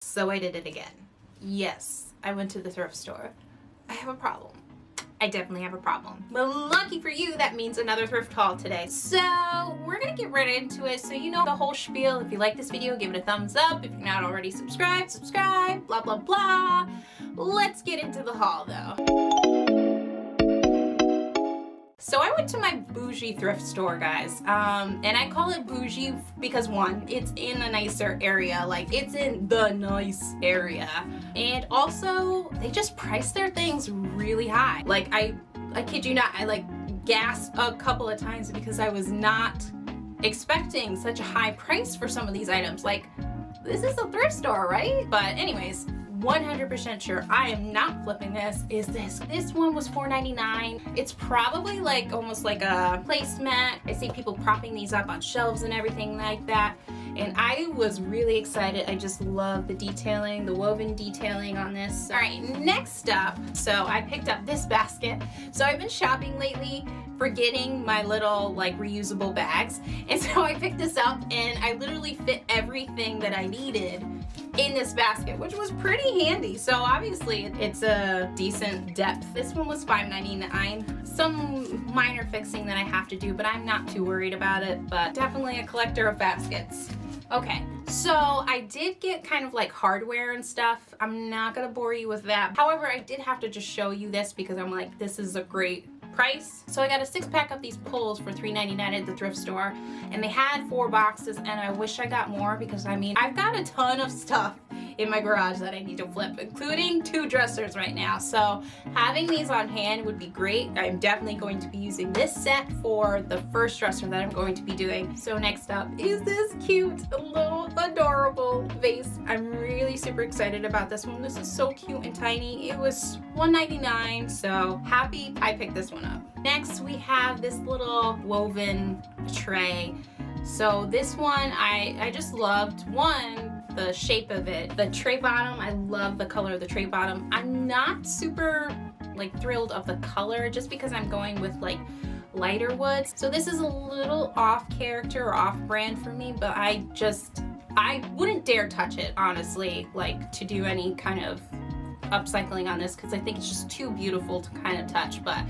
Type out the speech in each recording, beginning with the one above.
So I did it again. Yes, I went to the thrift store. I have a problem. I definitely have a problem. But lucky for you, that means another thrift haul today. So we're gonna get right into it. So you know the whole spiel. If you like this video, give it a thumbs up. If you're not already subscribed, subscribe, blah, blah, blah. Let's get into the haul though. So I went to my bougie thrift store, guys, and I call it bougie because one, it's in a nicer area, like it's in the nice area, and also they just price their things really high. Like I kid you not, I like gasped a couple of times because I was not expecting such a high price for some of these items. Like, this is a thrift store, right? But anyways, 100% sure I am not flipping this. This one was $4.99. It's probably like almost like a placemat. I see people propping these up on shelves and everything like that, and I was really excited. I just love the detailing, the woven detailing on this. All right, next up, so I picked up this basket. So I've been shopping lately, forgetting my little like reusable bags, and so I picked this up and I literally fit everything that I needed in this basket, which was pretty handy. So obviously it's a decent depth. This one was $5.99. Some minor fixing that I have to do, but I'm not too worried about it, but definitely a collector of baskets. Okay, so I did get kind of like hardware and stuff. I'm not gonna bore you with that. However, I did have to just show you this because I'm like, this is a great price. So I got a 6-pack of these pulls for $3.99 at the thrift store, and they had 4 boxes, and I wish I got more because I mean, I've got a ton of stuff in my garage that I need to flip, including 2 dressers right now. So having these on hand would be great. I'm definitely going to be using this set for the first dresser that I'm going to be doing. So next up is this cute little adorable vase. I'm really super excited about this one. This is so cute and tiny. It was $1.99, so happy I picked this one up. Next we have this little woven tray. So this one I just loved. One, the shape of it. The tray bottom, I love the color of the tray bottom. I'm not super like thrilled of the color just because I'm going with like lighter woods. So this is a little off character or off brand for me, but I wouldn't dare touch it, honestly, like to do any kind of upcycling on this because I think it's just too beautiful to kind of touch. But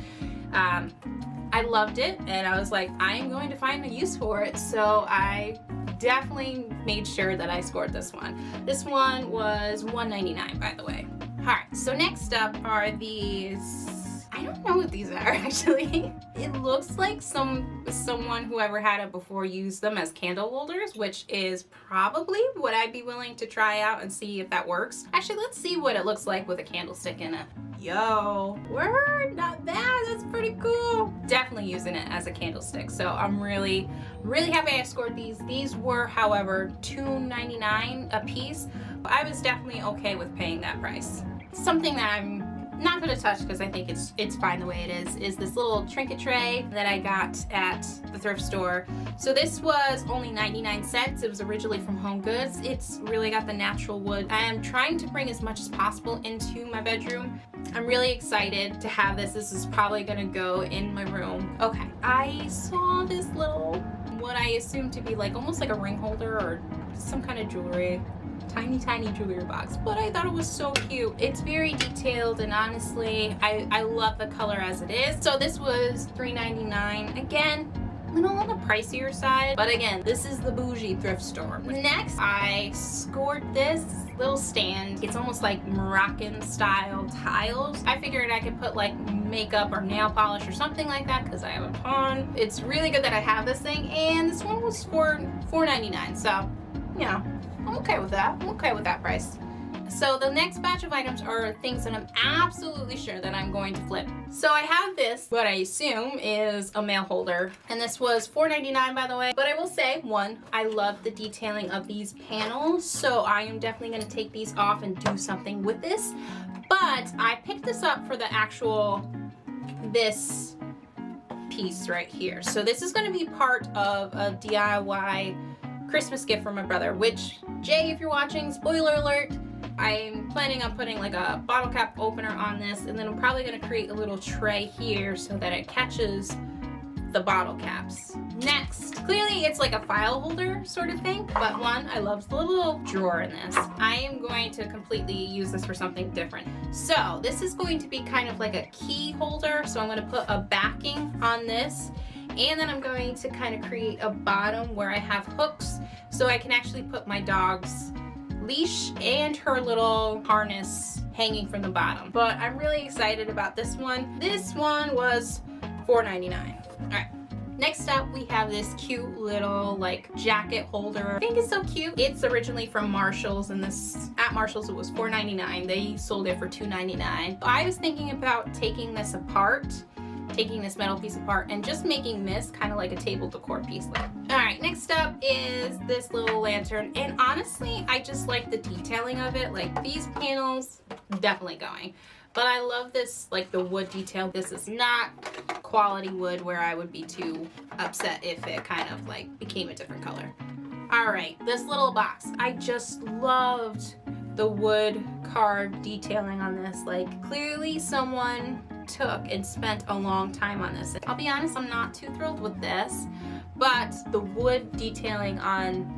I loved it, and I was like, I am going to find a use for it, so I definitely made sure that I scored this one. This one was $1.99, by the way. All right, so next up are these. I don't know what these are actually. It looks like someone whoever had it before used them as candle holders, which is probably what I'd be willing to try out and see if that works. Actually, let's see what it looks like with a candlestick in it. Yo, word, not bad. That's pretty cool. Definitely using it as a candlestick. So I'm really, really happy I scored these. These were, however, $2.99 a piece. I was definitely okay with paying that price. Something that I'm not gonna touch because I think it's fine the way it is this little trinket tray that I got at the thrift store. So this was only 99 cents. It was originally from Home Goods. It's really got the natural wood. I am trying to bring as much as possible into my bedroom. I'm really excited to have this. This is probably gonna go in my room. Okay, I saw this little, what I assume to be like almost like a ring holder or some kind of jewelry. Tiny jewelry box, but I thought it was so cute. It's very detailed, and honestly I love the color as it is. So this was $3.99. Again, a little on the pricier side, but again, this is the bougie thrift store. Next, I scored this little stand. It's almost like Moroccan style tiles. I figured I could put like makeup or nail polish or something like that because I have a ton. It's really good that I have this thing, and this one was for $4.99, so you know, I'm okay with that. I'm okay with that price. So the next batch of items are things that I'm absolutely sure that I'm going to flip. So I have this, what I assume is a mail holder, and this was $4.99, by the way. But I will say, one, I love the detailing of these panels, so I am definitely going to take these off and do something with this. But I picked this up for the actual, this piece right here. So this is going to be part of a DIY Christmas gift for my brother, which, Jay, if you're watching, spoiler alert, I'm planning on putting like a bottle cap opener on this, and then I'm probably going to create a little tray here so that it catches the bottle caps. Next, clearly it's like a file holder sort of thing, but one, I love the little drawer in this. I am going to completely use this for something different. So this is going to be kind of like a key holder. So I'm going to put a backing on this, and then I'm going to kind of create a bottom where I have hooks so I can actually put my dog's leash and her little harness hanging from the bottom. But I'm really excited about this one. This one was $4.99. All right. Next up, we have this cute little like jacket holder. I think it's so cute. It's originally from Marshall's, and this at Marshall's it was $4.99. They sold it for $2.99. I was thinking about taking this apart, taking this metal piece apart and just making this kind of like a table decor piece. All right, next up is this little lantern, and honestly I just like the detailing of it. Like these panels, definitely going, but I love this, like the wood detail. This is not quality wood where I would be too upset if it kind of like became a different color. All right, this little box, I just loved the wood carved detailing on this. Like clearly someone took and spent a long time on this. I'll be honest, I'm not too thrilled with this, but the wood detailing on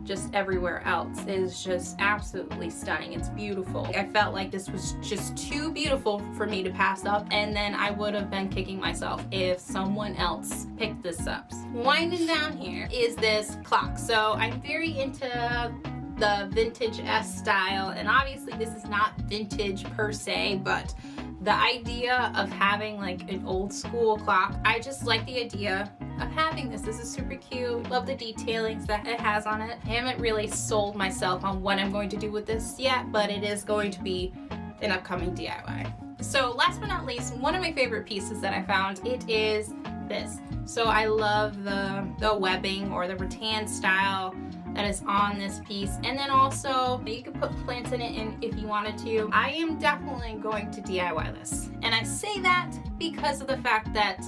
just everywhere else is just absolutely stunning. It's beautiful. I felt like this was just too beautiful for me to pass up, and then I would have been kicking myself if someone else picked this up. Winding down here is this clock. So I'm very into the vintage-esque style, and obviously this is not vintage per se, but the idea of having like an old school clock, I just like the idea of having this. This is super cute. Love the detailings that it has on it. I haven't really sold myself on what I'm going to do with this yet, but it is going to be an upcoming DIY. So last but not least, one of my favorite pieces that I found, it is this. So I love the webbing or the rattan style that is on this piece, and then also you could put plants in it if you wanted to. I am definitely going to DIY this, and I say that because of the fact that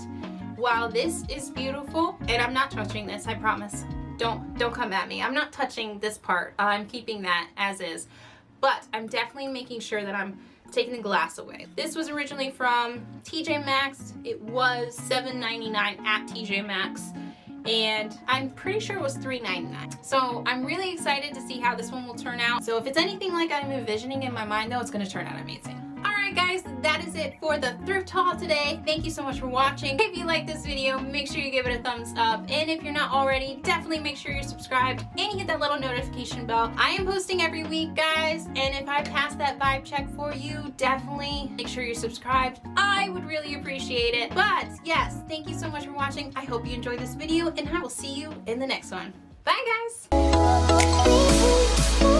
while this is beautiful, and I'm not touching this, I promise, don't come at me, I'm not touching this part, I'm keeping that as is, but I'm definitely making sure that I'm taking the glass away. This was originally from TJ Maxx. It was $7.99 at TJ Maxx, and I'm pretty sure it was $3.99. So I'm really excited to see how this one will turn out. So if it's anything like I'm envisioning in my mind though, it's gonna turn out amazing. Alright guys, that is it for the thrift haul today. Thank you so much for watching. If you like this video, make sure you give it a thumbs up. And if you're not already, definitely make sure you're subscribed and you hit that little notification bell. I am posting every week, guys. And if I pass that vibe check for you, definitely make sure you're subscribed. I would really appreciate it. But yes, thank you so much for watching. I hope you enjoyed this video, and I will see you in the next one. Bye guys!